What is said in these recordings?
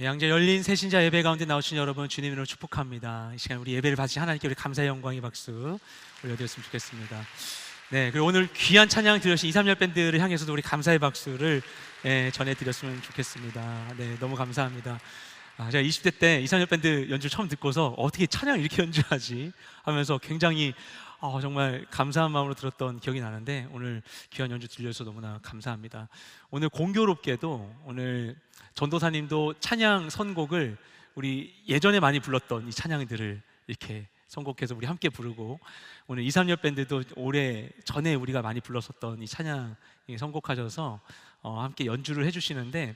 양재 열린 새신자 예배 가운데 나오신 여러분 주님으로 축복합니다. 이 시간 우리 예배를 받으신 하나님께 우리 감사의 영광의 박수 올려드렸으면 좋겠습니다. 네, 그리고 오늘 귀한 찬양 들으신 2, 3열 밴드를 향해서도 우리 감사의 박수를 전해드렸으면 좋겠습니다. 네, 너무 감사합니다. 제가 20대 때 2, 3열 밴드 연주 처음 듣고서 어떻게 찬양을 이렇게 연주하지 하면서 굉장히 정말 감사한 마음으로 들었던 기억이 나는데, 오늘 귀한 연주 들려주셔서 너무나 감사합니다. 오늘 공교롭게도 오늘 전도사님도 찬양 선곡을 우리 예전에 많이 불렀던 이 찬양들을 이렇게 선곡해서 우리 함께 부르고, 오늘 2, 3열 밴드도 오래 전에 우리가 많이 불렀었던 이 찬양 선곡하셔서 함께 연주를 해주시는데,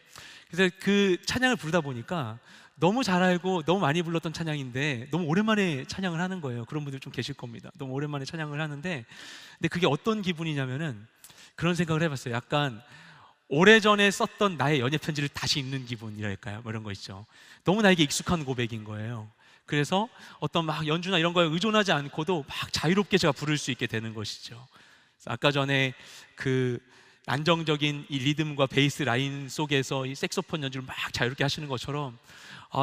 그래서 그 찬양을 부르다 보니까 너무 잘 알고 너무 많이 불렀던 찬양인데 너무 오랜만에 찬양을 하는 거예요. 그런 분들 좀 계실 겁니다. 너무 오랜만에 찬양을 하는데, 근데 그게 어떤 기분이냐면은 그런 생각을 해봤어요. 약간 오래전에 썼던 나의 연애 편지를 다시 읽는 기분이랄까요? 뭐 이런 거 있죠. 너무 나에게 익숙한 고백인 거예요. 그래서 어떤 막 연주나 이런 거에 의존하지 않고도 막 자유롭게 제가 부를 수 있게 되는 것이죠. 아까 전에 그 안정적인 이 리듬과 베이스 라인 속에서 이 색소폰 연주를 막 자유롭게 하시는 것처럼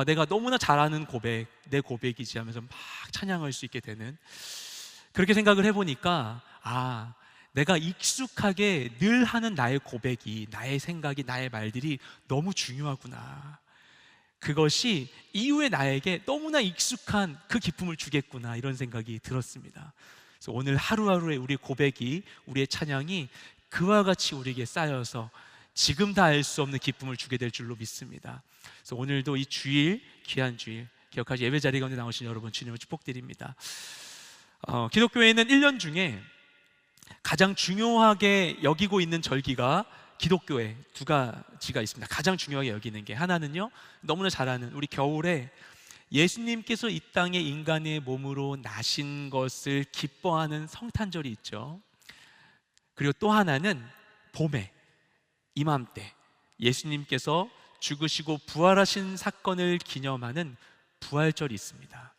내가 너무나 잘하는 고백, 내 고백이지 하면서 막 찬양할 수 있게 되는, 그렇게 생각을 해보니까 내가 익숙하게 늘 하는 나의 고백이, 나의 생각이, 나의 말들이 너무 중요하구나, 그것이 이후에 나에게 너무나 익숙한 그 기쁨을 주겠구나, 이런 생각이 들었습니다. 그래서 오늘 하루하루의 우리 고백이, 우리의 찬양이 그와 같이 우리에게 쌓여서 지금 다 알 수 없는 기쁨을 주게 될 줄로 믿습니다. 그래서 오늘도 이 주일, 귀한 주일 기억하시 예배 자리 가운데 나오신 여러분 주님을 축복드립니다. 기독교회는 1년 중에 가장 중요하게 여기고 있는 절기가 기독교에 두 가지가 있습니다. 가장 중요하게 여기는 게, 하나는요, 너무나 잘 아는 우리 겨울에 예수님께서 이 땅에 인간의 몸으로 나신 것을 기뻐하는 성탄절이 있죠. 그리고 또 하나는 봄에, 이맘때 예수님께서 죽으시고 부활하신 사건을 기념하는 부활절이 있습니다.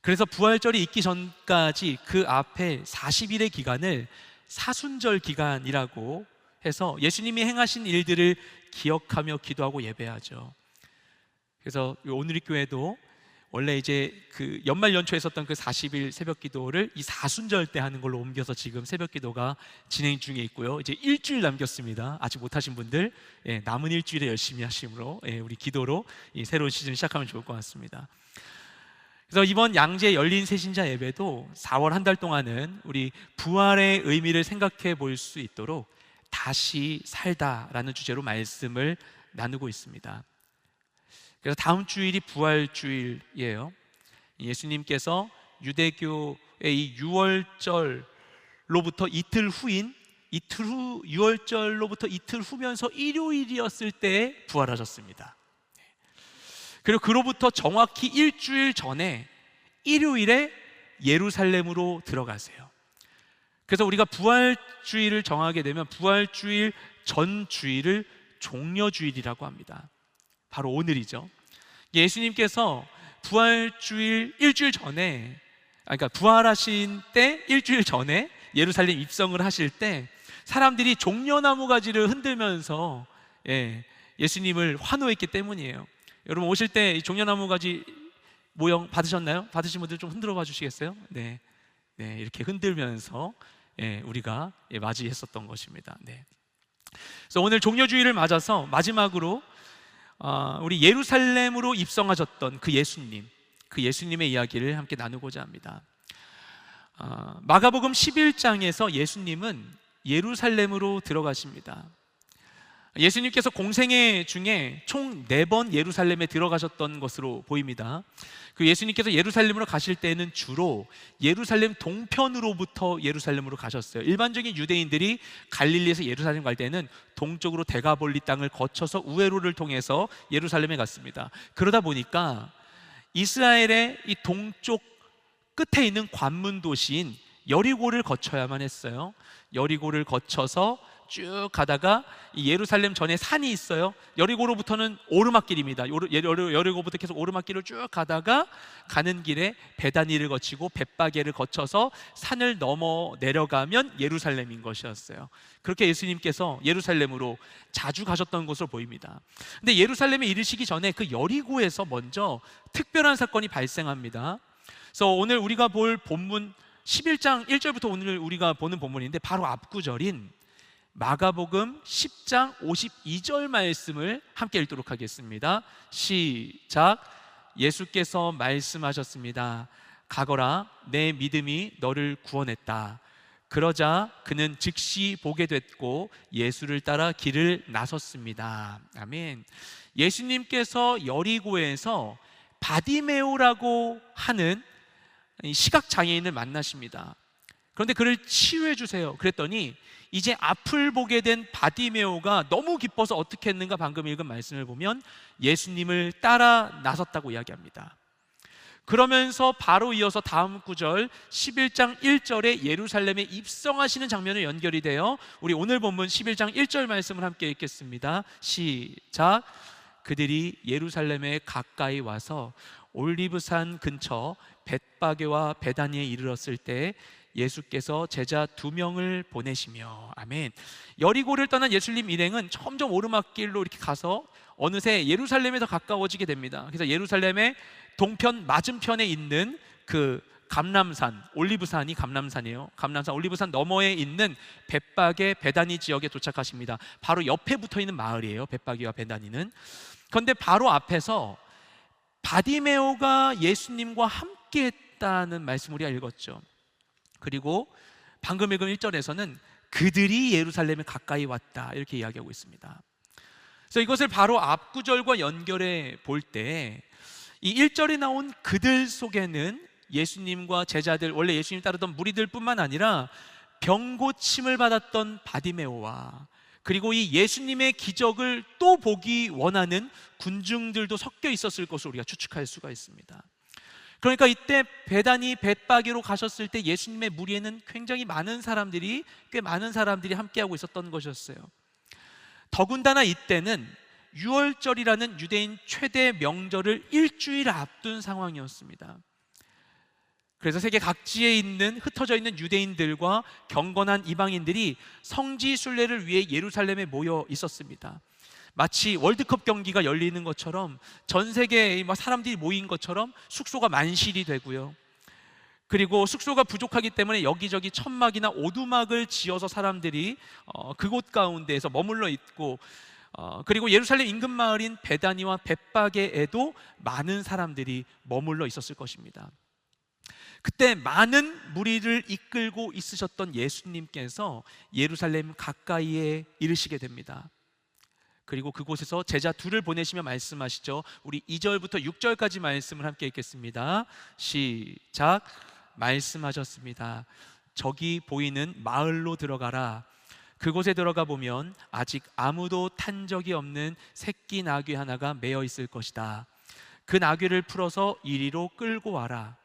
그래서 부활절이 있기 전까지 그 앞에 40일의 기간을 사순절 기간이라고 해서 예수님이 행하신 일들을 기억하며 기도하고 예배하죠. 그래서 오늘 이 교회도 원래 이제 그 연말 연초에 했었던 그 40일 새벽 기도를 이 사순절 때 하는 걸로 옮겨서 지금 새벽 기도가 진행 중에 있고요. 이제 일주일 남겼습니다. 아직 못하신 분들 남은 일주일에 열심히 하심으로 우리 기도로 이 새로운 시즌 시작하면 좋을 것 같습니다. 그래서 이번 양재 열린 새신자 예배도 4월 한 달 동안은 우리 부활의 의미를 생각해 볼 수 있도록 다시 살다라는 주제로 말씀을 나누고 있습니다. 그래서 다음 주일이 부활주일이에요. 예수님께서 유대교의 이 유월절로부터 이틀 후인 유월절로부터 이틀 후면서 일요일이었을 때 부활하셨습니다. 그리고 그로부터 정확히 일주일 전에 일요일에 예루살렘으로 들어가세요. 그래서 우리가 부활주일을 정하게 되면 부활주일 전 주일을 종려주일이라고 합니다. 바로 오늘이죠. 예수님께서 부활주일 일주일 전에, 그러니까 부활하신 때 일주일 전에 예루살렘 입성을 하실 때 사람들이 종려나무 가지를 흔들면서 예수님을 환호했기 때문이에요. 여러분 오실 때 이 종려나무 가지 모형 받으셨나요? 받으신 분들 좀 흔들어 봐 주시겠어요? 네, 이렇게 흔들면서 우리가 맞이했었던 것입니다. 그래서 오늘 종려주일을 맞아서 마지막으로 우리 예루살렘으로 입성하셨던 그 예수님의 이야기를 함께 나누고자 합니다. 마가복음 11장에서 예수님은 예루살렘으로 들어가십니다. 예수님께서 공생애 중에 총 4번 예루살렘에 들어가셨던 것으로 보입니다. 그 예수님께서 예루살렘으로 가실 때는 주로 예루살렘 동편으로부터 예루살렘으로 가셨어요. 일반적인 유대인들이 갈릴리에서 예루살렘 갈 때는 동쪽으로 데가볼리 땅을 거쳐서 우회로를 통해서 예루살렘에 갔습니다. 그러다 보니까 이스라엘의 이 동쪽 끝에 있는 관문 도시인 여리고를 거쳐야만 했어요. 여리고를 거쳐서 쭉 가다가 이 예루살렘 전에 산이 있어요. 여리고로부터는 오르막길입니다. 여리고부터 계속 오르막길을 쭉 가다가 가는 길에 베다니를 거치고 벳바게를 거쳐서 산을 넘어 내려가면 예루살렘인 것이었어요. 그렇게 예수님께서 예루살렘으로 자주 가셨던 것으로 보입니다. 근데 예루살렘에 이르시기 전에 그 여리고에서 먼저 특별한 사건이 발생합니다. 그래서 오늘 우리가 볼 본문 11장 1절부터 오늘 우리가 보는 본문인데, 바로 앞구절인 마가복음 10장 52절 말씀을 함께 읽도록 하겠습니다. 시작. 예수께서 말씀하셨습니다. 가거라, 내 믿음이 너를 구원했다. 그러자 그는 즉시 보게 됐고 예수를 따라 길을 나섰습니다. 아멘. 예수님께서 여리고에서 바디메오라고 하는 시각장애인을 만나십니다. 그런데 그를 치유해 주세요. 그랬더니 이제 앞을 보게 된 바디메오가 너무 기뻐서 어떻게 했는가, 방금 읽은 말씀을 보면 예수님을 따라 나섰다고 이야기합니다. 그러면서 바로 이어서 다음 구절 11장 1절에 예루살렘에 입성하시는 장면을 연결이 돼요. 우리 오늘 본문 11장 1절 말씀을 함께 읽겠습니다. 시작. 그들이 예루살렘에 가까이 와서 올리브산 근처 벳바게와 베다니에 이르렀을 때 예수께서 제자 2명을 보내시며, 아멘. 여리고를 떠난 예수님 일행은 점점 오르막길로 이렇게 가서 어느새 예루살렘에서 가까워지게 됩니다. 그래서 예루살렘의 동편 맞은편에 있는 그 감람산, 올리브산이 감람산이에요. 감람산 올리브산 너머에 있는 벳바게 베다니 지역에 도착하십니다. 바로 옆에 붙어 있는 마을이에요, 벳바게와 베다니는. 그런데 바로 앞에서 바디메오가 예수님과 함께 했다는 말씀을 우리가 읽었죠. 그리고 방금 읽은 1절에서는 그들이 예루살렘에 가까이 왔다, 이렇게 이야기하고 있습니다. 그래서 이것을 바로 앞구절과 연결해 볼 때 이 1절에 나온 그들 속에는 예수님과 제자들, 원래 예수님 따르던 무리들 뿐만 아니라 병 고침을 받았던 바디메오와 그리고 이 예수님의 기적을 또 보기 원하는 군중들도 섞여 있었을 것으로 우리가 추측할 수가 있습니다. 그러니까 이때 베다니 벳바게로 가셨을 때 예수님의 무리에는 굉장히 많은 사람들이, 꽤 많은 사람들이 함께하고 있었던 것이었어요. 더군다나 이때는 유월절이라는 유대인 최대 명절을 일주일 앞둔 상황이었습니다. 그래서 세계 각지에 있는 흩어져 있는 유대인들과 경건한 이방인들이 성지 순례를 위해 예루살렘에 모여 있었습니다. 마치 월드컵 경기가 열리는 것처럼 전 세계에 사람들이 모인 것처럼 숙소가 만실이 되고요. 그리고 숙소가 부족하기 때문에 여기저기 천막이나 오두막을 지어서 사람들이 그곳 가운데에서 머물러 있고, 그리고 예루살렘 인근 마을인 베다니와 벳바게에도 많은 사람들이 머물러 있었을 것입니다. 그때 많은 무리를 이끌고 있으셨던 예수님께서 예루살렘 가까이에 이르시게 됩니다. 그리고 그곳에서 제자 2를 보내시며 말씀하시죠. 우리 2절부터 6절까지 말씀을 함께 읽겠습니다. 시작. 말씀하셨습니다. 저기 보이는 마을로 들어가라. 그곳에 들어가 보면 아직 아무도 탄 적이 없는 새끼 나귀 하나가 매어 있을 것이다. 그 나귀를 풀어서 이리로 끌고 와라.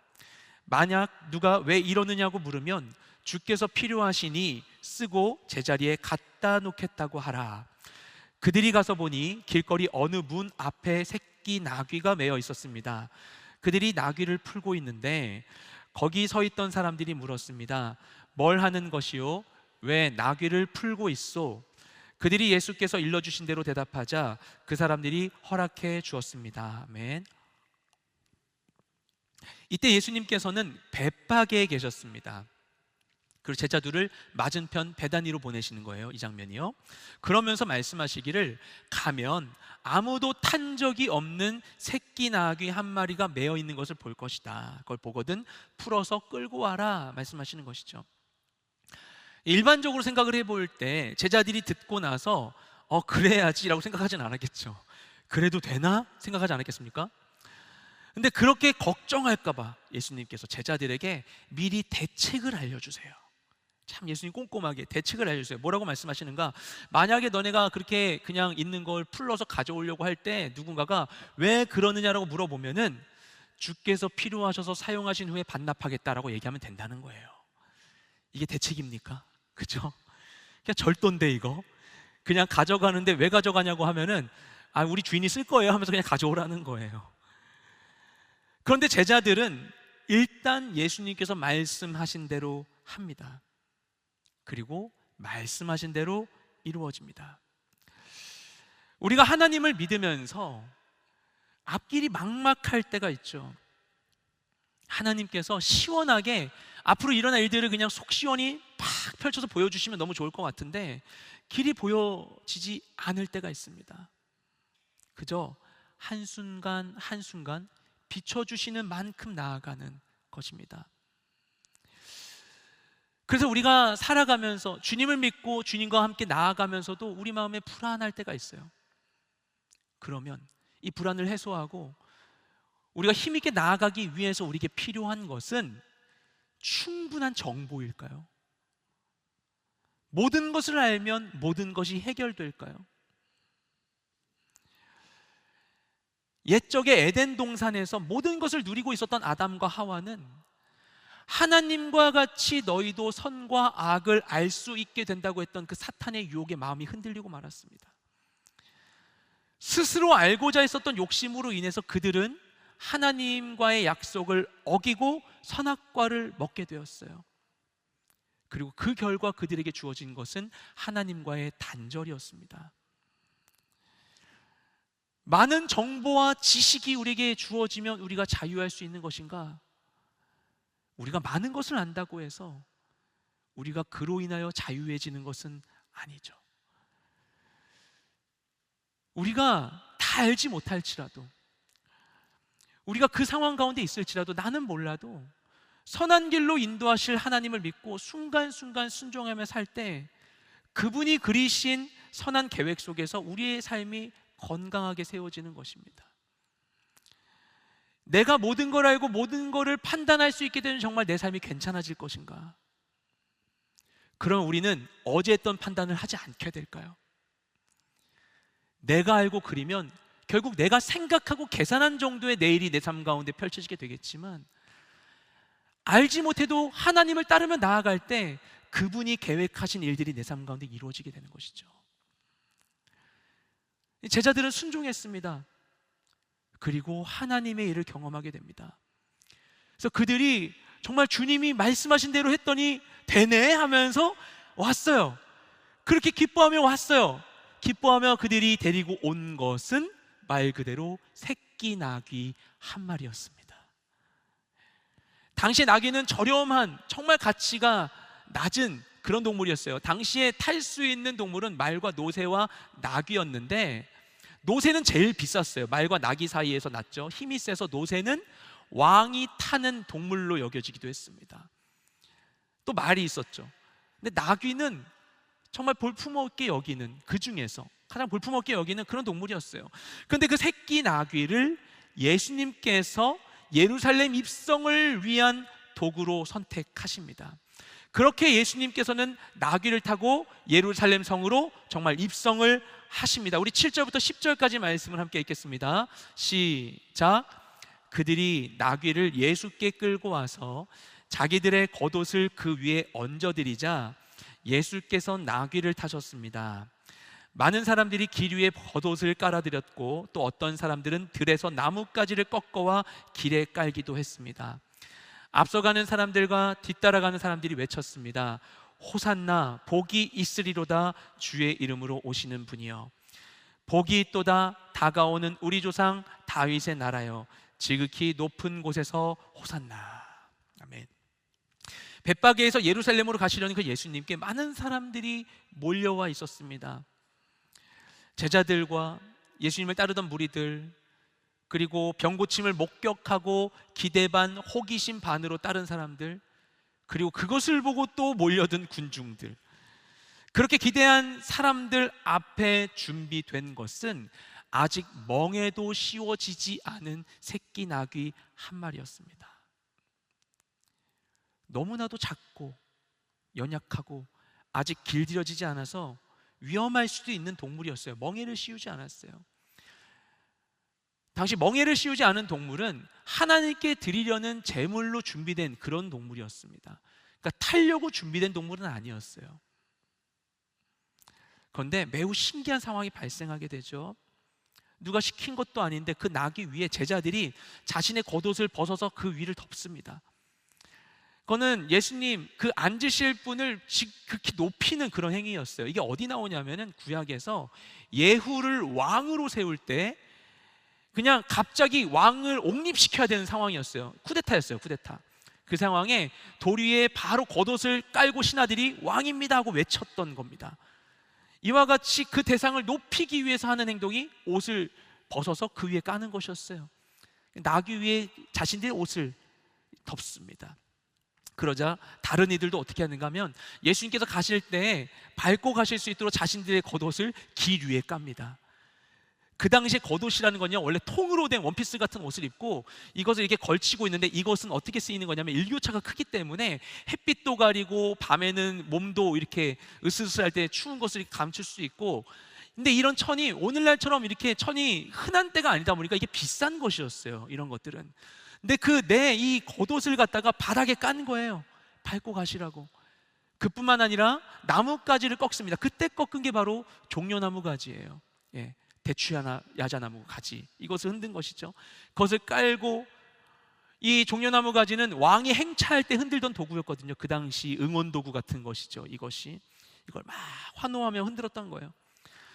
만약 누가 왜 이러느냐고 물으면 주께서 필요하시니 쓰고 제자리에 갖다 놓겠다고 하라. 그들이 가서 보니 길거리 어느 문 앞에 새끼 나귀가 매어 있었습니다. 그들이 나귀를 풀고 있는데 거기 서 있던 사람들이 물었습니다. 뭘 하는 것이요? 왜 나귀를 풀고 있소? 그들이 예수께서 일러주신 대로 대답하자 그 사람들이 허락해 주었습니다. 아멘. 이때 예수님께서는 벳바게에 계셨습니다. 그리고 제자들을 맞은편 베다니로 보내시는 거예요, 이 장면이요. 그러면서 말씀하시기를, 가면 아무도 탄 적이 없는 새끼 나귀 한 마리가 매어 있는 것을 볼 것이다. 그걸 보거든 풀어서 끌고 와라 말씀하시는 것이죠. 일반적으로 생각을 해볼 때 제자들이 듣고 나서 그래야지 라고 생각하진 않았겠죠. 그래도 되나? 생각하지 않았겠습니까? 근데 그렇게 걱정할까 봐 예수님께서 제자들에게 미리 대책을 알려주세요. 참 예수님 꼼꼼하게 대책을 알려주세요. 뭐라고 말씀하시는가? 만약에 너네가 그렇게 그냥 있는 걸 풀러서 가져오려고 할 때 누군가가 왜 그러느냐라고 물어보면은 주께서 필요하셔서 사용하신 후에 반납하겠다라고 얘기하면 된다는 거예요. 이게 대책입니까? 그렇죠? 그냥 절도인데 이거 그냥 가져가는데 왜 가져가냐고 하면은 우리 주인이 쓸 거예요 하면서 그냥 가져오라는 거예요. 그런데 제자들은 일단 예수님께서 말씀하신 대로 합니다. 그리고 말씀하신 대로 이루어집니다. 우리가 하나님을 믿으면서 앞길이 막막할 때가 있죠. 하나님께서 시원하게 앞으로 일어날 일들을 그냥 속 시원히 팍 펼쳐서 보여주시면 너무 좋을 것 같은데 길이 보여지지 않을 때가 있습니다. 그저 한순간 한순간 비춰주시는 만큼 나아가는 것입니다. 그래서 우리가 살아가면서 주님을 믿고 주님과 함께 나아가면서도 우리 마음에 불안할 때가 있어요. 그러면 이 불안을 해소하고 우리가 힘있게 나아가기 위해서 우리에게 필요한 것은 충분한 정보일까요? 모든 것을 알면 모든 것이 해결될까요? 옛적에 에덴 동산에서 모든 것을 누리고 있었던 아담과 하와는 하나님과 같이 너희도 선과 악을 알 수 있게 된다고 했던 그 사탄의 유혹에 마음이 흔들리고 말았습니다. 스스로 알고자 했었던 욕심으로 인해서 그들은 하나님과의 약속을 어기고 선악과를 먹게 되었어요. 그리고 그 결과 그들에게 주어진 것은 하나님과의 단절이었습니다. 많은 정보와 지식이 우리에게 주어지면 우리가 자유할 수 있는 것인가? 우리가 많은 것을 안다고 해서 우리가 그로 인하여 자유해지는 것은 아니죠. 우리가 다 알지 못할지라도, 우리가 그 상황 가운데 있을지라도, 나는 몰라도 선한 길로 인도하실 하나님을 믿고 순간순간 순종하며 살 때 그분이 그리신 선한 계획 속에서 우리의 삶이 건강하게 세워지는 것입니다. 내가 모든 걸 알고 모든 것을 판단할 수 있게 되면 정말 내 삶이 괜찮아질 것인가? 그럼 우리는 어제 했던 판단을 하지 않게 될까요? 내가 알고 그리면 결국 내가 생각하고 계산한 정도의 내일이 내 삶 가운데 펼쳐지게 되겠지만, 알지 못해도 하나님을 따르며 나아갈 때 그분이 계획하신 일들이 내 삶 가운데 이루어지게 되는 것이죠. 제자들은 순종했습니다. 그리고 하나님의 일을 경험하게 됩니다. 그래서 그들이 정말 주님이 말씀하신 대로 했더니 되네 하면서 왔어요. 그렇게 기뻐하며 왔어요. 기뻐하며 그들이 데리고 온 것은 말 그대로 새끼 나귀 한 마리였습니다. 당시의 나귀는 저렴한, 정말 가치가 낮은 그런 동물이었어요. 당시에 탈 수 있는 동물은 말과 노새와 나귀였는데, 노새는 제일 비쌌어요. 말과 나귀 사이에서 났죠. 힘이 세서 노새는 왕이 타는 동물로 여겨지기도 했습니다. 또 말이 있었죠. 근데 나귀는 정말 볼품없게 여기는, 그 중에서 가장 볼품없게 여기는 그런 동물이었어요. 그런데 그 새끼 나귀를 예수님께서 예루살렘 입성을 위한 도구로 선택하십니다. 그렇게 예수님께서는 나귀를 타고 예루살렘 성으로 정말 입성을 하십니다. 우리 7절부터 10절까지 말씀을 함께 읽겠습니다. 시작. 그들이 나귀를 예수께 끌고 와서 자기들의 겉옷을 그 위에 얹어드리자 예수께서 나귀를 타셨습니다. 많은 사람들이 길 위에 겉옷을 깔아드렸고 또 어떤 사람들은 들에서 나뭇가지를 꺾어와 길에 깔기도 했습니다. 앞서가는 사람들과 뒤따라가는 사람들이 외쳤습니다. 호산나, 복이 있으리로다, 주의 이름으로 오시는 분이여. 복이 있도다, 다가오는 우리 조상 다윗의 나라여, 지극히 높은 곳에서 호산나. 아멘. 벳바게에서 예루살렘으로 가시려는 그 예수님께 많은 사람들이 몰려와 있었습니다. 제자들과 예수님을 따르던 무리들, 그리고 병고침을 목격하고 기대 반 호기심 반으로 따른 사람들, 그리고 그것을 보고 또 몰려든 군중들, 그렇게 기대한 사람들 앞에 준비된 것은 아직 멍에도 씌워지지 않은 새끼 나귀 한 마리였습니다. 너무나도 작고 연약하고 아직 길들여지지 않아서 위험할 수도 있는 동물이었어요. 멍에를 씌우지 않았어요. 당시 멍에를 씌우지 않은 동물은 하나님께 드리려는 제물로 준비된 그런 동물이었습니다. 그러니까 타려고 준비된 동물은 아니었어요. 그런데 매우 신기한 상황이 발생하게 되죠. 누가 시킨 것도 아닌데 그 나귀 위에 제자들이 자신의 겉옷을 벗어서 그 위를 덮습니다. 그거는 예수님 그 앉으실 분을 극히 높이는 그런 행위였어요. 이게 어디 나오냐면은 구약에서 예후를 왕으로 세울 때 그냥 갑자기 왕을 옹립시켜야 되는 상황이었어요. 쿠데타였어요, 쿠데타. 그 상황에 돌 위에 바로 겉옷을 깔고 신하들이 왕입니다 하고 외쳤던 겁니다. 이와 같이 그 대상을 높이기 위해서 하는 행동이 옷을 벗어서 그 위에 까는 것이었어요. 나귀 위에 자신들의 옷을 덮습니다. 그러자 다른 이들도 어떻게 하는가 하면 예수님께서 가실 때 밟고 가실 수 있도록 자신들의 겉옷을 길 위에 깝니다. 그 당시에 겉옷이라는 건요, 원래 통으로 된 원피스 같은 옷을 입고 이것을 이렇게 걸치고 있는데, 이것은 어떻게 쓰이는 거냐면 일교차가 크기 때문에 햇빛도 가리고 밤에는 몸도 이렇게 으스스할 때 추운 것을 감출 수 있고, 근데 이런 천이 오늘날처럼 이렇게 천이 흔한 때가 아니다 보니까 이게 비싼 것이었어요, 이런 것들은. 근데 이 겉옷을 갖다가 바닥에 깐 거예요, 밟고 가시라고. 그뿐만 아니라 나뭇가지를 꺾습니다. 그때 꺾은 게 바로 종려나무 가지예요. 예. 야자나무 가지, 이것을 흔든 것이죠. 그것을 깔고, 이 종려나무 가지는 왕이 행차할 때 흔들던 도구였거든요. 그 당시 응원도구 같은 것이죠. 이걸 막 환호하며 흔들었던 거예요.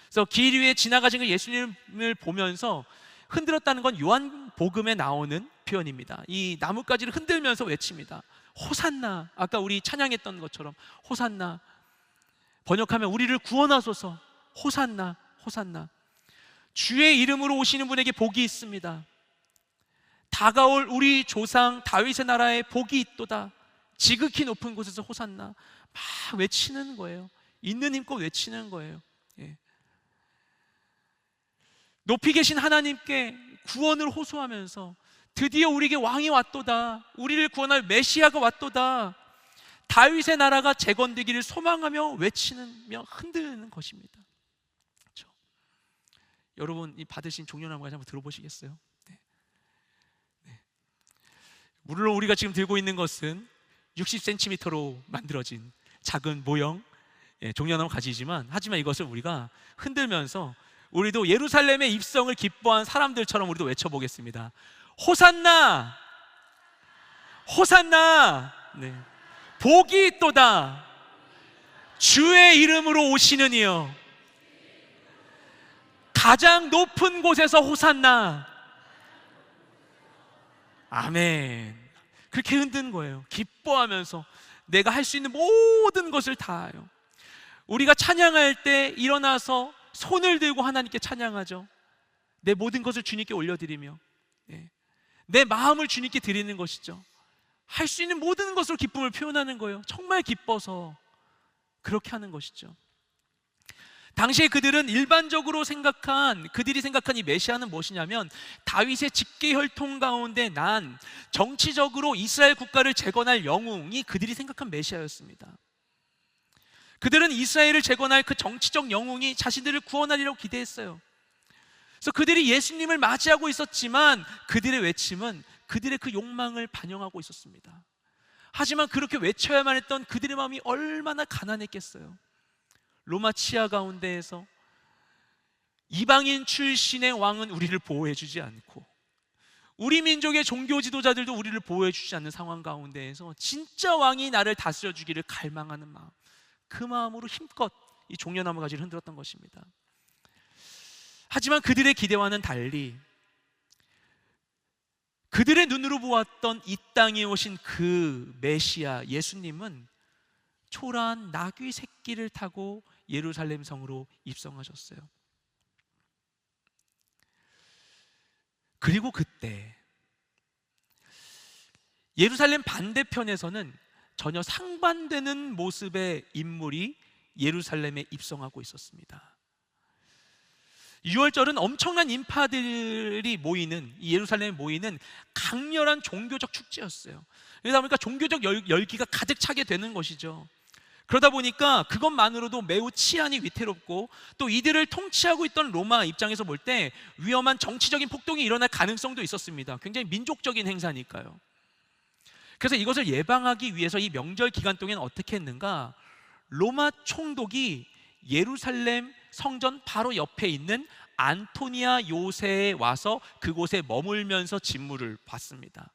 그래서 길 위에 지나가신 예수님을 보면서 흔들었다는 건 요한복음에 나오는 표현입니다. 이 나뭇가지를 흔들면서 외칩니다. 호산나. 아까 우리 찬양했던 것처럼 호산나. 번역하면 우리를 구원하소서. 호산나, 호산나. 주의 이름으로 오시는 분에게 복이 있습니다. 다가올 우리 조상 다윗의 나라에 복이 있도다. 지극히 높은 곳에서 호산나. 막 외치는 거예요. 있는 힘껏 외치는 거예요. 예. 높이 계신 하나님께 구원을 호소하면서 드디어 우리에게 왕이 왔도다. 우리를 구원할 메시아가 왔도다. 다윗의 나라가 재건되기를 소망하며 외치며 흔드는 것입니다. 그렇죠? 여러분, 이 받으신 종려나무 가지 한번 들어보시겠어요? 네. 네. 물론 우리가 지금 들고 있는 것은 60cm로 만들어진 작은 모형 종려나무 가지이지만, 하지만 이것을 우리가 흔들면서 우리도 예루살렘의 입성을 기뻐한 사람들처럼 우리도 외쳐보겠습니다. 호산나! 호산나! 네. 복이 있도다. 주의 이름으로 오시는 이여. 가장 높은 곳에서 호산나. 아멘. 그렇게 흔드는 거예요. 기뻐하면서 내가 할 수 있는 모든 것을 다하여. 우리가 찬양할 때 일어나서 손을 들고 하나님께 찬양하죠. 내 모든 것을 주님께 올려드리며, 내 마음을 주님께 드리는 것이죠. 할 수 있는 모든 것으로 기쁨을 표현하는 거예요. 정말 기뻐서 그렇게 하는 것이죠. 당시에 그들이 생각한 이 메시아는 무엇이냐면, 다윗의 직계혈통 가운데 난 정치적으로 이스라엘 국가를 재건할 영웅이 그들이 생각한 메시아였습니다. 그들은 이스라엘을 재건할 그 정치적 영웅이 자신들을 구원하리라고 기대했어요. 그래서 그들이 예수님을 맞이하고 있었지만 그들의 외침은 그들의 그 욕망을 반영하고 있었습니다. 하지만 그렇게 외쳐야만 했던 그들의 마음이 얼마나 가난했겠어요. 로마 치하 가운데에서 이방인 출신의 왕은 우리를 보호해 주지 않고, 우리 민족의 종교 지도자들도 우리를 보호해 주지 않는 상황 가운데에서 진짜 왕이 나를 다스려 주기를 갈망하는 마음, 그 마음으로 힘껏 이 종려나무 가지를 흔들었던 것입니다. 하지만 그들의 기대와는 달리 그들의 눈으로 보았던 이 땅에 오신 그 메시아 예수님은 초라한 나귀 새끼를 타고 예루살렘 성으로 입성하셨어요. 그리고 그때 예루살렘 반대편에서는 전혀 상반되는 모습의 인물이 예루살렘에 입성하고 있었습니다. 6월절은 엄청난 인파들이 모이는, 이 예루살렘에 모이는 강렬한 종교적 축제였어요. 그러다 보니까 종교적 열기가 가득 차게 되는 것이죠. 그러다 보니까 그것만으로도 매우 치안이 위태롭고, 또 이들을 통치하고 있던 로마 입장에서 볼 때 위험한 정치적인 폭동이 일어날 가능성도 있었습니다. 굉장히 민족적인 행사니까요. 그래서 이것을 예방하기 위해서 이 명절 기간 동안 어떻게 했는가? 로마 총독이 예루살렘 성전 바로 옆에 있는 안토니아 요새에 와서 그곳에 머물면서 진무를 받습니다.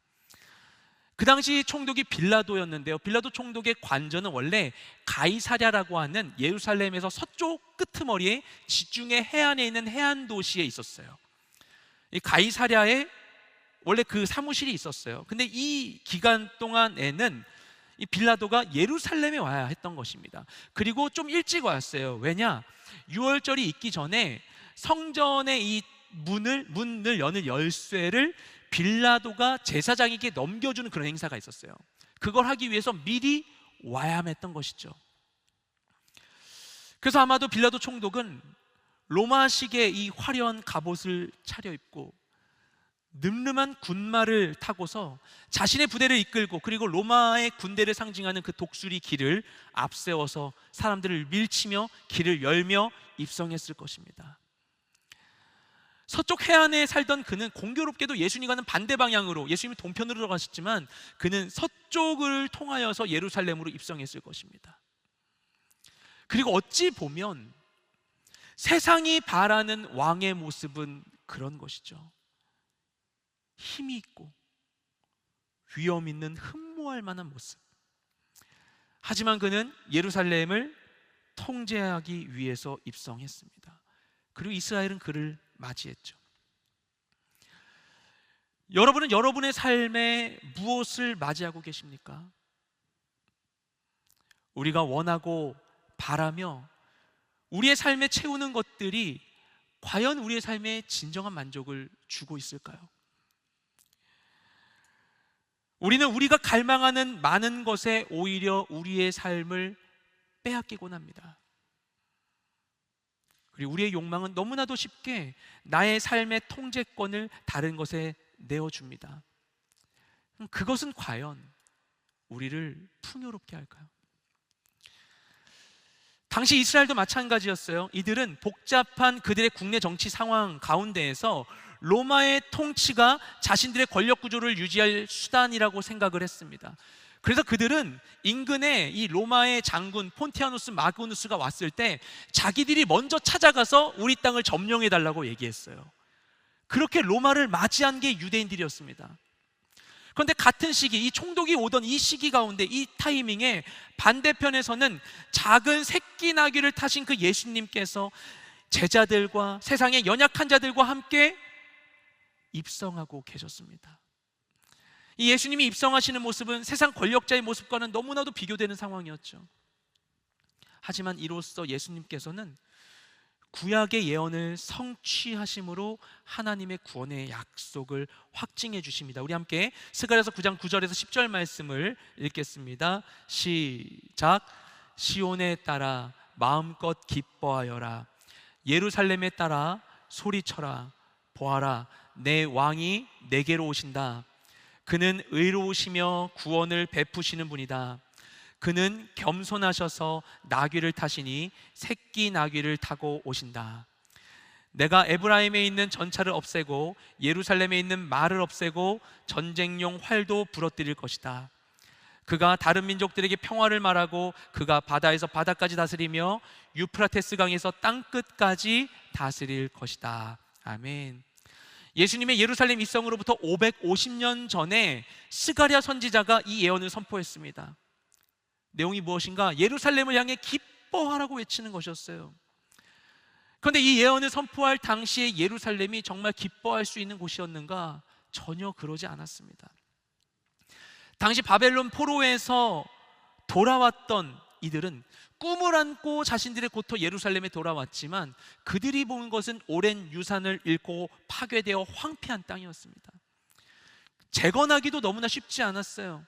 그 당시 총독이 빌라도였는데요, 빌라도 총독의 관저는 원래 가이사랴라고 하는 예루살렘에서 서쪽 끄트머리에 지중해 해안에 있는 해안 도시에 있었어요. 이 가이사랴에 원래 그 사무실이 있었어요. 근데 이 기간 동안에는 이 빌라도가 예루살렘에 와야 했던 것입니다. 그리고 좀 일찍 왔어요. 왜냐? 유월절이 있기 전에 성전의 이 문을 여는 열쇠를 빌라도가 제사장에게 넘겨주는 그런 행사가 있었어요. 그걸 하기 위해서 미리 와야 했던 것이죠. 그래서 아마도 빌라도 총독은 로마식의 이 화려한 갑옷을 차려입고 늠름한 군마를 타고서 자신의 부대를 이끌고, 그리고 로마의 군대를 상징하는 그 독수리 길을 앞세워서 사람들을 밀치며 길을 열며 입성했을 것입니다. 서쪽 해안에 살던 그는 공교롭게도 예수님이 가는 반대 방향으로, 예수님이 동편으로 들어가셨지만 그는 서쪽을 통하여서 예루살렘으로 입성했을 것입니다. 그리고 어찌 보면 세상이 바라는 왕의 모습은 그런 것이죠. 힘이 있고 위험 있는 흠모할 만한 모습. 하지만 그는 예루살렘을 통제하기 위해서 입성했습니다. 그리고 이스라엘은 그를 맞이했죠. 여러분은 여러분의 삶에 무엇을 맞이하고 계십니까? 우리가 원하고 바라며 우리의 삶에 채우는 것들이 과연 우리의 삶에 진정한 만족을 주고 있을까요? 우리는 우리가 갈망하는 많은 것에 오히려 우리의 삶을 빼앗기곤 합니다. 그리고 우리의 욕망은 너무나도 쉽게 나의 삶의 통제권을 다른 것에 내어줍니다. 그것은 과연 우리를 풍요롭게 할까요? 당시 이스라엘도 마찬가지였어요. 이들은 복잡한 그들의 국내 정치 상황 가운데에서 로마의 통치가 자신들의 권력 구조를 유지할 수단이라고 생각을 했습니다. 그래서 그들은 인근에 이 로마의 장군 폰티아누스 마그누스가 왔을 때 자기들이 먼저 찾아가서 우리 땅을 점령해 달라고 얘기했어요. 그렇게 로마를 맞이한 게 유대인들이었습니다. 그런데 같은 시기, 이 총독이 오던 이 시기 가운데, 이 타이밍에 반대편에서는 작은 새끼 나귀를 타신 그 예수님께서 제자들과 세상의 연약한 자들과 함께 입성하고 계셨습니다. 이 예수님이 입성하시는 모습은 세상 권력자의 모습과는 너무나도 비교되는 상황이었죠. 하지만 이로써 예수님께서는 구약의 예언을 성취하심으로 하나님의 구원의 약속을 확증해 주십니다. 우리 함께 스가랴서 9장 9절에서 10절 말씀을 읽겠습니다. 시작. 시온에 따라 마음껏 기뻐하여라. 예루살렘에 따라 소리쳐라. 보아라, 내 왕이 내게로 오신다. 그는 의로우시며 구원을 베푸시는 분이다. 그는 겸손하셔서 나귀를 타시니 새끼 나귀를 타고 오신다. 내가 에브라임에 있는 전차를 없애고 예루살렘에 있는 말을 없애고 전쟁용 활도 부러뜨릴 것이다. 그가 다른 민족들에게 평화를 말하고 그가 바다에서 바다까지 다스리며 유프라테스 강에서 땅끝까지 다스릴 것이다. 아멘. 예수님의 예루살렘 입성으로부터 550년 전에 스가랴 선지자가 이 예언을 선포했습니다. 내용이 무엇인가? 예루살렘을 향해 기뻐하라고 외치는 것이었어요. 그런데 이 예언을 선포할 당시에 예루살렘이 정말 기뻐할 수 있는 곳이었는가? 전혀 그러지 않았습니다. 당시 바벨론 포로에서 돌아왔던 이들은 꿈을 안고 자신들의 고토 예루살렘에 돌아왔지만 그들이 본 것은 오랜 유산을 잃고 파괴되어 황폐한 땅이었습니다. 재건하기도 너무나 쉽지 않았어요.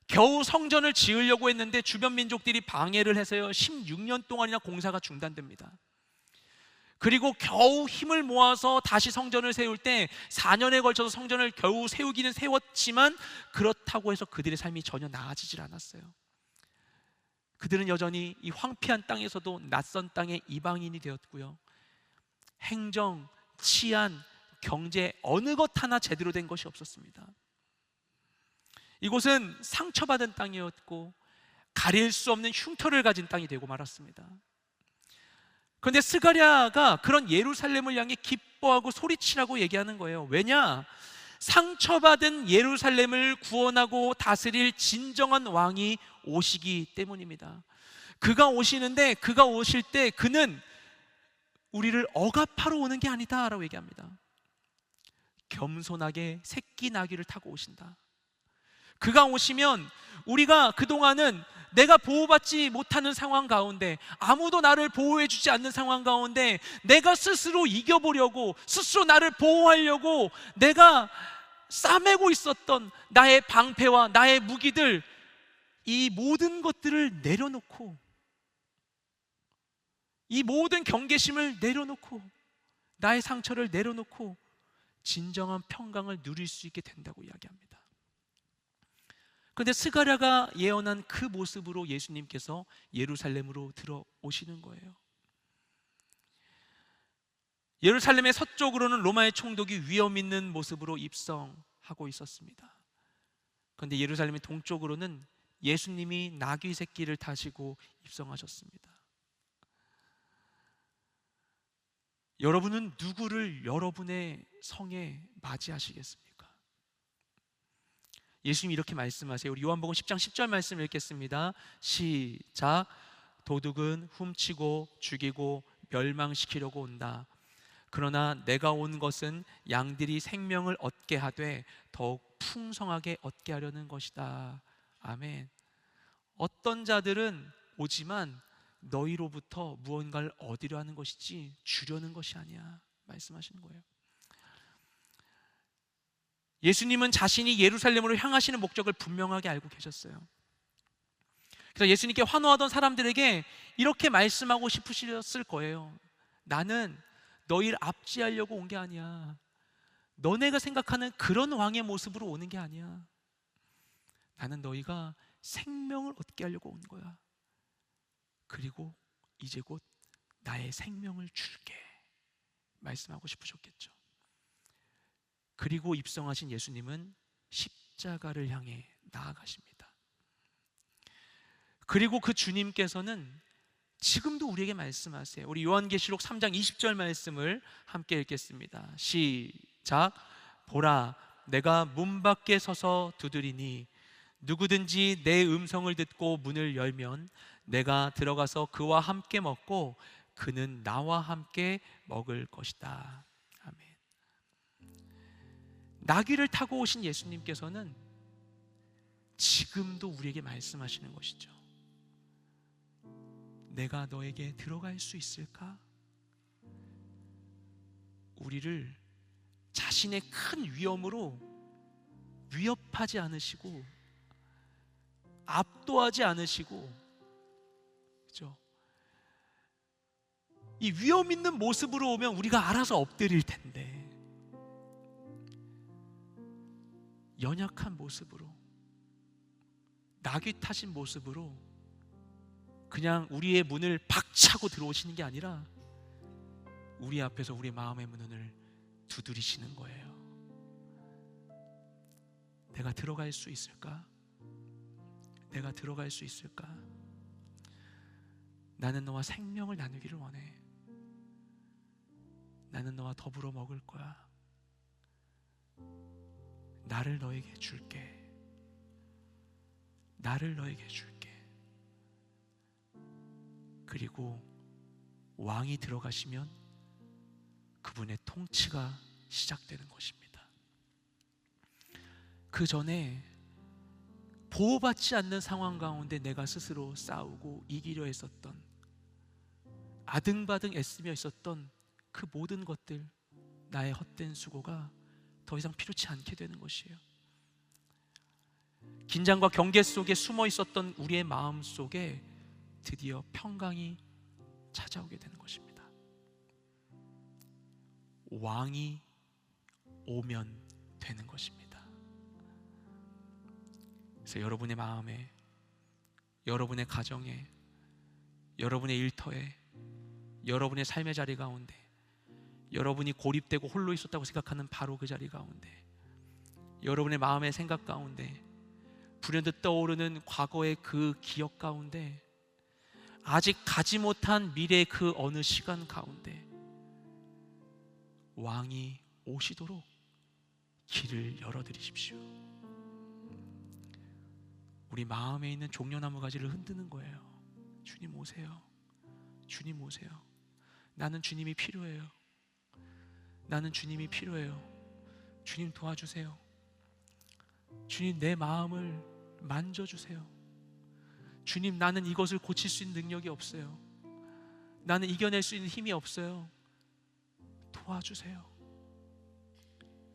겨우 성전을 지으려고 했는데 주변 민족들이 방해를 해서요 16년 동안이나 공사가 중단됩니다. 그리고 겨우 힘을 모아서 다시 성전을 세울 때 4년에 걸쳐서 성전을 겨우 세우기는 세웠지만 그렇다고 해서 그들의 삶이 전혀 나아지질 않았어요. 그들은 여전히 이 황폐한 땅에서도 낯선 땅의 이방인이 되었고요, 행정, 치안, 경제 어느 것 하나 제대로 된 것이 없었습니다. 이곳은 상처받은 땅이었고 가릴 수 없는 흉터를 가진 땅이 되고 말았습니다. 그런데 스가랴가 그런 예루살렘을 향해 기뻐하고 소리치라고 얘기하는 거예요. 왜냐? 상처받은 예루살렘을 구원하고 다스릴 진정한 왕이 오시기 때문입니다. 그가 오시는데, 그가 오실 때 그는 우리를 억압하러 오는 게 아니다 라고 얘기합니다. 겸손하게 새끼 나귀를 타고 오신다. 그가 오시면 우리가 그동안은 내가 보호받지 못하는 상황 가운데, 아무도 나를 보호해주지 않는 상황 가운데 내가 스스로 이겨보려고, 스스로 나를 보호하려고 내가 싸매고 있었던 나의 방패와 나의 무기들, 이 모든 것들을 내려놓고, 이 모든 경계심을 내려놓고, 나의 상처를 내려놓고 진정한 평강을 누릴 수 있게 된다고 이야기합니다. 그런데 스가랴가 예언한 그 모습으로 예수님께서 예루살렘으로 들어오시는 거예요. 예루살렘의 서쪽으로는 로마의 총독이 위험 있는 모습으로 입성하고 있었습니다. 그런데 예루살렘의 동쪽으로는 예수님이 나귀 새끼를 타시고 입성하셨습니다. 여러분은 누구를 여러분의 성에 맞이하시겠습니까? 예수님이 이렇게 말씀하세요. 우리 요한복음 10장 10절 말씀 읽겠습니다. 시작. 도둑은 훔치고 죽이고 멸망시키려고 온다. 그러나 내가 온 것은 양들이 생명을 얻게 하되 더욱 풍성하게 얻게 하려는 것이다. 아멘. 어떤 자들은 오지만 너희로부터 무언가를 얻으려 하는 것이지 주려는 것이 아니야 말씀하시는 거예요. 예수님은 자신이 예루살렘으로 향하시는 목적을 분명하게 알고 계셨어요. 그래서 예수님께 환호하던 사람들에게 이렇게 말씀하고 싶으셨을 거예요. 나는 너희를 압제하려고 온 게 아니야. 너네가 생각하는 그런 왕의 모습으로 오는 게 아니야. 나는 너희가 생명을 얻게 하려고 온 거야. 그리고 이제 곧 나의 생명을 줄게 말씀하고 싶으셨겠죠. 그리고 입성하신 예수님은 십자가를 향해 나아가십니다. 그리고 그 주님께서는 지금도 우리에게 말씀하세요. 우리 요한계시록 3장 20절 말씀을 함께 읽겠습니다. 시작. 보라, 내가 문 밖에 서서 두드리니 누구든지 내 음성을 듣고 문을 열면 내가 들어가서 그와 함께 먹고 그는 나와 함께 먹을 것이다. 아멘. 나귀를 타고 오신 예수님께서는 지금도 우리에게 말씀하시는 것이죠. 내가 너에게 들어갈 수 있을까? 우리를 자신의 큰 위험으로 위협하지 않으시고 압도하지 않으시고, 그렇죠? 이 위험 있는 모습으로 오면 우리가 알아서 엎드릴 텐데, 연약한 모습으로, 나귀 타신 모습으로 그냥 우리의 문을 박차고 들어오시는 게 아니라 우리 앞에서 우리 마음의 문을 두드리시는 거예요. 내가 들어갈 수 있을까? 내가 들어갈 수 있을까? 나는 너와 생명을 나누기를 원해. 나는 너와 더불어 먹을 거야. 나를 너에게 줄게. 나를 너에게 줄게. 그리고 왕이 들어가시면 그분의 통치가 시작되는 것입니다. 그 전에 보호받지 않는 상황 가운데 내가 스스로 싸우고 이기려 했었던, 아등바등 애쓰며 있었던 그 모든 것들, 나의 헛된 수고가 더 이상 필요치 않게 되는 것이에요. 긴장과 경계 속에 숨어 있었던 우리의 마음 속에 드디어 평강이 찾아오게 되는 것입니다. 왕이 오면 되는 것입니다. 그래서 여러분의 마음에, 여러분의 가정에, 여러분의 일터에, 여러분의 삶의 자리 가운데, 여러분이 고립되고 홀로 있었다고 생각하는 바로 그 자리 가운데, 여러분의 마음의 생각 가운데, 불현듯 떠오르는 과거의 그 기억 가운데 아직 가지 못한 미래의 그 어느 시간 가운데 왕이 오시도록 길을 열어드리십시오. 우리 마음에 있는 종려나무 가지를 흔드는 거예요. 주님 오세요. 주님 오세요. 나는 주님이 필요해요. 나는 주님이 필요해요. 주님 도와주세요. 주님 내 마음을 만져주세요. 주님 나는 이것을 고칠 수 있는 능력이 없어요. 나는 이겨낼 수 있는 힘이 없어요. 도와주세요.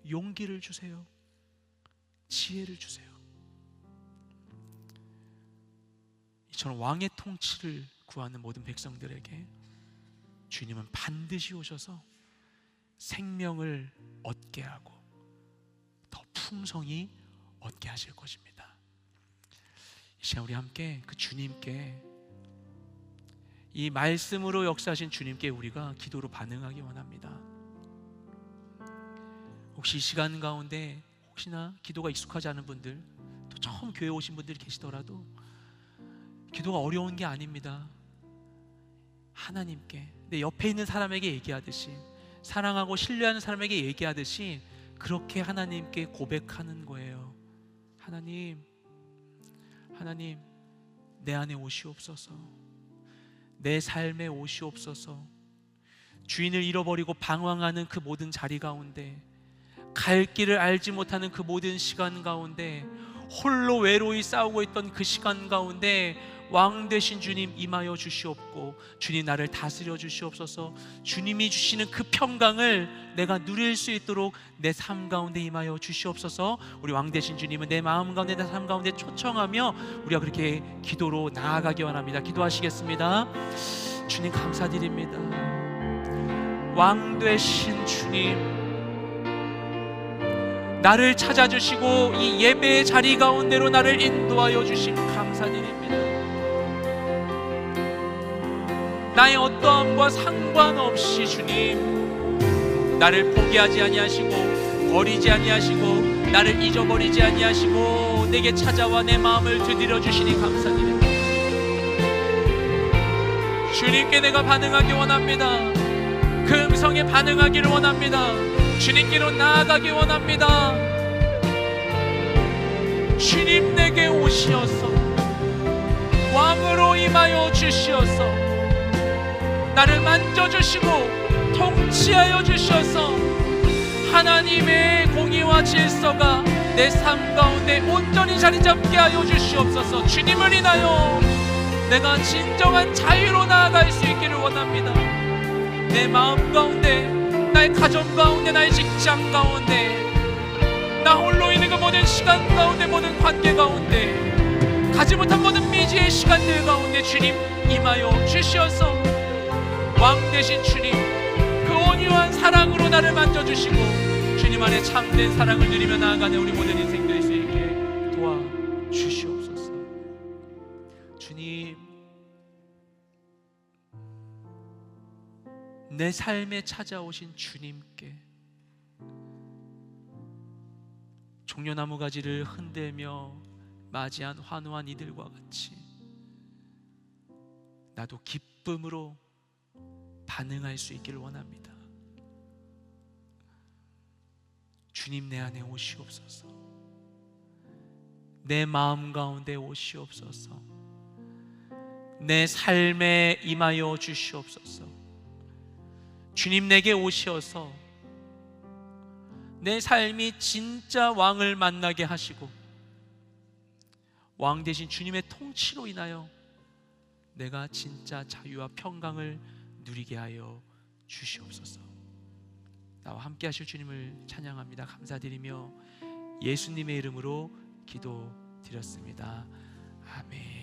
용기를 주세요. 지혜를 주세요. 이처럼 왕의 통치를 구하는 모든 백성들에게 주님은 반드시 오셔서 생명을 얻게 하고 더 풍성히 얻게 하실 것입니다. 이 시간 우리 함께 그 주님께, 이 말씀으로 역사하신 주님께 우리가 기도로 반응하기 원합니다. 혹시 이 시간 가운데 혹시나 기도가 익숙하지 않은 분들, 또 처음 교회 오신 분들이 계시더라도 기도가 어려운 게 아닙니다. 하나님께, 내 옆에 있는 사람에게 얘기하듯이, 사랑하고 신뢰하는 사람에게 얘기하듯이 그렇게 하나님께 고백하는 거예요. 하나님, 하나님 내 안에 오시옵소서. 내 삶에 오시옵소서. 주인을 잃어버리고 방황하는 그 모든 자리 가운데, 갈 길을 알지 못하는 그 모든 시간 가운데, 홀로 외로이 싸우고 있던 그 시간 가운데 왕 되신 주님 임하여 주시옵고, 주님 나를 다스려 주시옵소서. 주님이 주시는 그 평강을 내가 누릴 수 있도록 내 삶 가운데 임하여 주시옵소서. 우리 왕 되신 주님은 내 마음 가운데, 내 삶 가운데 초청하며 우리가 그렇게 기도로 나아가기 원합니다. 기도하시겠습니다. 주님 감사드립니다. 왕 되신 주님, 나를 찾아주시고 이 예배의 자리 가운데로 나를 인도하여 주심 감사드립니다. 나의 어떠함과 상관없이 주님, 나를 포기하지 아니하시고 버리지 아니하시고 나를 잊어버리지 아니하시고 내게 찾아와 내 마음을 되들여 주시니 감사드립니다. 주님께 내가 반응하기 원합니다. 그 음성에 반응하기를 원합니다. 주님께로 나아가기 원합니다. 주님 내게 오시어서 왕으로 임하여 주시어서 나를 만져주시고 통치하여 주셔서 하나님의 공의와 질서가 내 삶 가운데 온전히 자리 잡게 하여 주시옵소서. 주님을 인하여 내가 진정한 자유로 나아갈 수 있기를 원합니다. 내 마음 가운데, 나의 가정 가운데, 나의 직장 가운데, 나 홀로 있는 그 모든 시간 가운데, 모든 관계 가운데, 가지 못한 모든 미지의 시간들 가운데 주님 임하여 주시어서 왕 되신 주님, 그 온유한 사랑으로 나를 만져주시고 주님 안에 참된 사랑을 누리며 나아가는 우리 모든 인생 될 수 있게 도와주시옵소서. 주님, 내 삶에 찾아오신 주님께 종려나무 가지를 흔들며 맞이한 환호한 이들과 같이 나도 기쁨으로 반응할 수 있기를 원합니다. 주님 내 안에 오시옵소서. 내 마음 가운데 오시옵소서. 내 삶에 임하여 주시옵소서. 주님 내게 오셔서 내 삶이 진짜 왕을 만나게 하시고 왕 대신 주님의 통치로 인하여 내가 진짜 자유와 평강을 누리게 하여 주시옵소서. 나와 함께 하실 주님을 찬양합니다. 감사드리며 예수님의 이름으로 기도드렸습니다. 아멘.